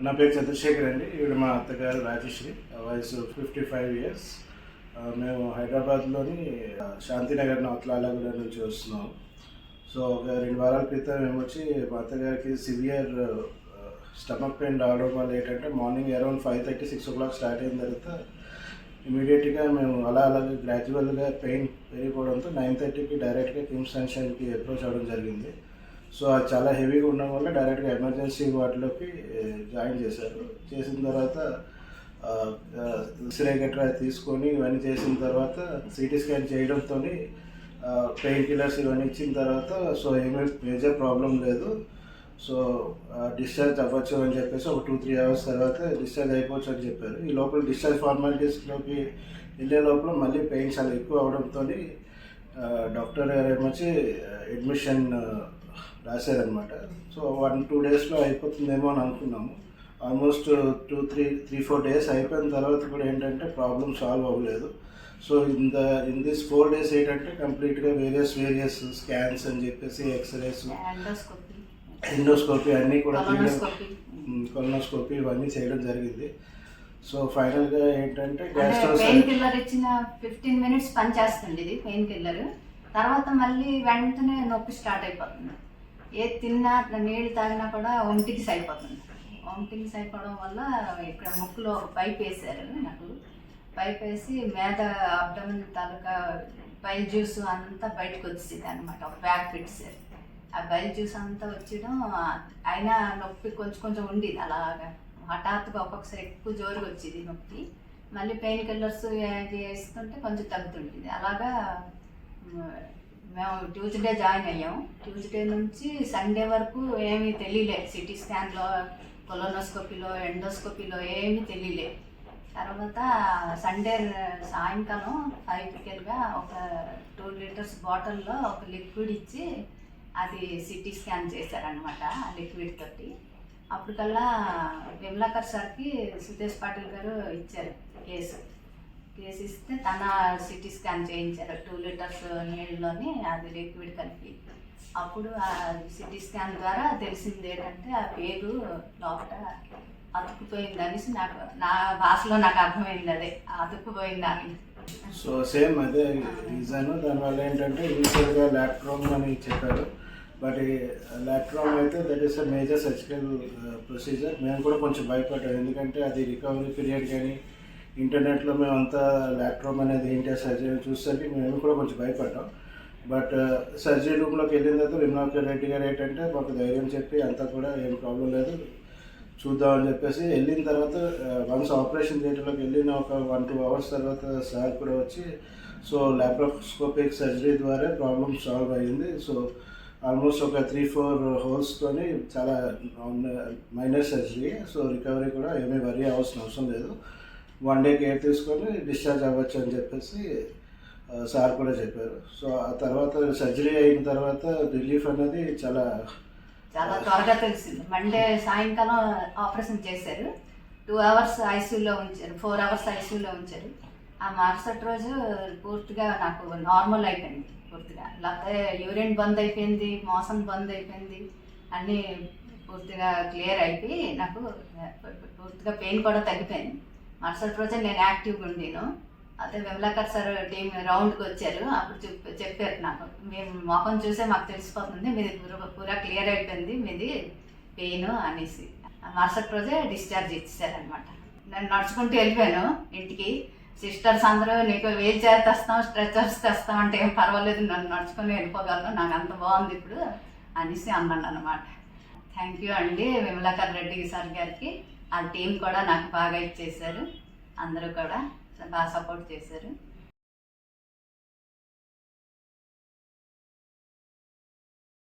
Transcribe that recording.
నా పేరు చంద్రశేఖర్ అండి. ఈవిడ మా అత్తగారు రాజశ్రీ, వయసు 55 ఇయర్స్. మేము హైదరాబాద్లోని శాంతినగర్ నౌత్లాలగూడ నుంచి వస్తున్నాము. సో ఒక 2 వారాల క్రితం మేము వచ్చి మా అత్తగారికి సివియర్ స్టమక్ పెయిన్ రావడం వల్ల ఏంటంటే మార్నింగ్ అరౌండ్ 5:30, 6 o'clock స్టార్ట్ అయిన తర్వాత ఇమీడియట్గా మేము అలాగే గ్రాడ్యువల్గా పెయిన్ పెరిగిపోవడంతో 9:30కి డైరెక్ట్గా కిమ్స్ సన్షైన్కి అప్రోచ్ అవ్వడం జరిగింది. సో అది చాలా హెవీగా ఉండడం వల్ల డైరెక్ట్గా ఎమర్జెన్సీ వార్డులోకి జాయిన్ చేశారు. చేసిన తర్వాత ఎక్స్రే గట్రా తీసుకొని ఇవన్నీ చేసిన తర్వాత సిటీ స్కాన్ చేయడంతో పెయిన్ కిల్లర్స్ ఇవన్నీ ఇచ్చిన తర్వాత సో ఏమీ మేజర్ ప్రాబ్లం లేదు, సో డిశ్చార్జ్ అవ్వచ్చు అని చెప్పేసి ఒక 2-3 hours తర్వాత డిశ్చార్జ్ అయిపోవచ్చు అని చెప్పారు. ఈ లోపల డిశ్చార్జ్ ఫార్మాలిటీస్లోకి వెళ్ళే లోపల మళ్ళీ పెయిన్ చాలా ఎక్కువ అవడంతో డాక్టర్ గారు ఏమొచ్చి అడ్మిషన్ రాశారనమాట. సో 1-2 daysలో అయిపోతుందేమో అని అనుకున్నాము. ఆల్మోస్ట్ 2-3-4 days అయిపోయిన తర్వాత కూడా ఏంటంటే ప్రాబ్లం సాల్వ్ అవ్వలేదు. సో ఇన్ దిస్ 4 days ఏంటంటే కంప్లీట్గా వేరియస్ స్కాన్స్ అని చెప్పేసి ఎక్స్రేస్, ఎండోస్కోపీ అన్నీ కూడా కొలనోస్కోపీ ఇవన్నీ చేయడం జరిగింది. సో ఫైనల్గా ఏంటంటే పెయిన్ కిల్లర్ ఇచ్చిన 15 minutes పనిచేస్తుంది ఇది పెయిన్ కిల్లర్. తర్వాత మళ్ళీ వెంటనే నొప్పి స్టార్ట్ అయిపోతుంది. ఏది తిన్నా నీళ్ళు తాగినా కూడా ఒంటికి సరిపోతుంది. ఒంటికి సరిపోవడం వల్ల ఇక్కడ ముక్కులో ఒక పైప్ వేసారు. నాకు పైప్ వేసి మీద అబ్డమన్ తాలూకా బైల్ జ్యూస్ అంతా బయటకు వచ్చేది అనమాట. ఒక బ్యాగ్ పెట్టేసారు. ఆ బైల్ జ్యూస్ అంతా వచ్చేయడం అయినా నొప్పి కొంచెం ఉండేది. అలాగా హఠాత్తుగా ఒక్కొక్కసారి ఎక్కువ జోరుగా వచ్చేది నొప్పి. మళ్ళీ పెయిన్ కిల్లర్స్ వేస్తుంటే కొంచెం తగ్గుతుంటుంది. అలాగా మేము ట్యూస్డే జాయిన్ అయ్యాము. ట్యూస్డే నుంచి సండే వరకు ఏమీ తెలియలేదు. సిటీ స్కాన్లో, కొలోనోస్కోపీలో, ఎండోస్కోపీలో ఏమీ తెలియలేదు. తర్వాత సండే సాయంకాలం 5 ఒక 2 liters బాటిల్లో ఒక లిక్విడ్ ఇచ్చి అది సిటీ స్కాన్ చేశారనమాట. ఆ లిక్విడ్ తోటి అప్పటికల్లా విమలాకర్ సార్కి సుదేశ్ పాటిల్ గారు ఇచ్చారు కేసు ఇస్తే తన సిటీ స్కాన్ చేయించారు 2 liters నీళ్ళలోని అది లిక్విడ్ కలిపి. అప్పుడు ఆ సిటీ స్కాన్ ద్వారా తెలిసింది ఏంటంటే ఆ పేగు లోపల అతుక్కుపోయింది అనేసి నా భాషలో నాకు అర్థమైంది. అదే అతుక్కుపోయిందని. సో సేమ్ అదే రీజన్. దానివల్ల ఏంటంటే ఇనిషియల్గా లాక్ట్రోమ్ అని చెప్పారు. బట్ లాక్ట్రోమ్ అయితే that is a major surgical procedure. మేము కూడా కొంచెం భయపడ్డాం, ఎందుకంటే అది రికవరీ పీరియడ్ కానీ ఇంటర్నెట్లో మేమంతా లాక్ట్రోమ్ అనేది ఏంటి సర్జరీ చూసేసరికి మేము కూడా కొంచెం భయపడ్డాం. బట్ సర్జరీ రూమ్లోకి వెళ్ళిన తర్వాత విమలాకర్ రెడ్డి గారు ఏంటంటే మాకు ధైర్యం చెప్పి అంతా కూడా ఏం ప్రాబ్లం లేదు చూద్దామని చెప్పేసి వెళ్ళిన తర్వాత వన్స్ ఆపరేషన్ థియేటర్లోకి వెళ్ళిన ఒక 1-2 hours తర్వాత సార్ కూడా వచ్చి సో లాప్రోస్కోపిక్ సర్జరీ ద్వారా ప్రాబ్లమ్ సాల్వ్ అయ్యింది. సో ఆల్మోస్ట్ ఒక 3-4 holes చాలా మైనర్ సర్జరీ. సో రికవరీ కూడా ఏమీ వరీ అవ్వాల్సిన అవసరం లేదు. 1 day కేర్ తీసుకొని డిశ్చార్జ్ అవ్వచ్చు అని చెప్పేసి సార్ కూడా చెప్పారు. సో ఆ తర్వాత సర్జరీ అయిన తర్వాత రిలీఫ్ అనేది చాలా త్వరగా తెలిసింది. మండే సాయంకాలం ఆపరేషన్ చేశారు. 2 hours ఐసీయూలో ఉంచారు, 4 hours ఐసీయూలో ఉంచారు. ఆ మరుసటి రోజు పూర్తిగా నాకు నార్మల్ అయిపోయింది. పూర్తిగా లేకపోతే యూరిన్ బంద్ అయిపోయింది, మోషన్ బంద్ అయిపోయింది, అన్నీ పూర్తిగా క్లియర్ అయిపోయి నాకు పూర్తిగా పెయిన్ కూడా తగ్గిపోయింది. మరుసటి రోజే నేను యాక్టివ్గా ఉండేను. అదే విమలాకర్ సార్ టీం రౌండ్కి వచ్చారు. అప్పుడు చెప్పారు నాకు, మేము మొహం చూసే మాకు తెలిసిపోతుంది మీది పూరా క్లియర్ అయిపోయింది మీది పెయిన్ అనేసి. మరుసటి రోజే డిశ్చార్జ్ ఇచ్చేసారనమాట. నేను నడుచుకుంటూ వెళ్ళిపోయాను ఇంటికి. సిస్టర్స్ అందరూ నీకు వీల్ చైర్ తెస్తాం, స్ట్రెచర్స్ తెస్తాం అంటే ఏం పర్వాలేదు, నన్ను నడుచుకొని వెళ్ళిపోగలను, నాకు అంత బాగుంది ఇప్పుడు అనేసి అన్నాను అనమాట. థ్యాంక్ యూ అండి విమలాకర్ రెడ్డి సార్ గారికి. ఆ టీం కూడా నాకు బాగా ఇచ్చేసారు. అందరూ కూడా బాగా సపోర్ట్ చేశారు.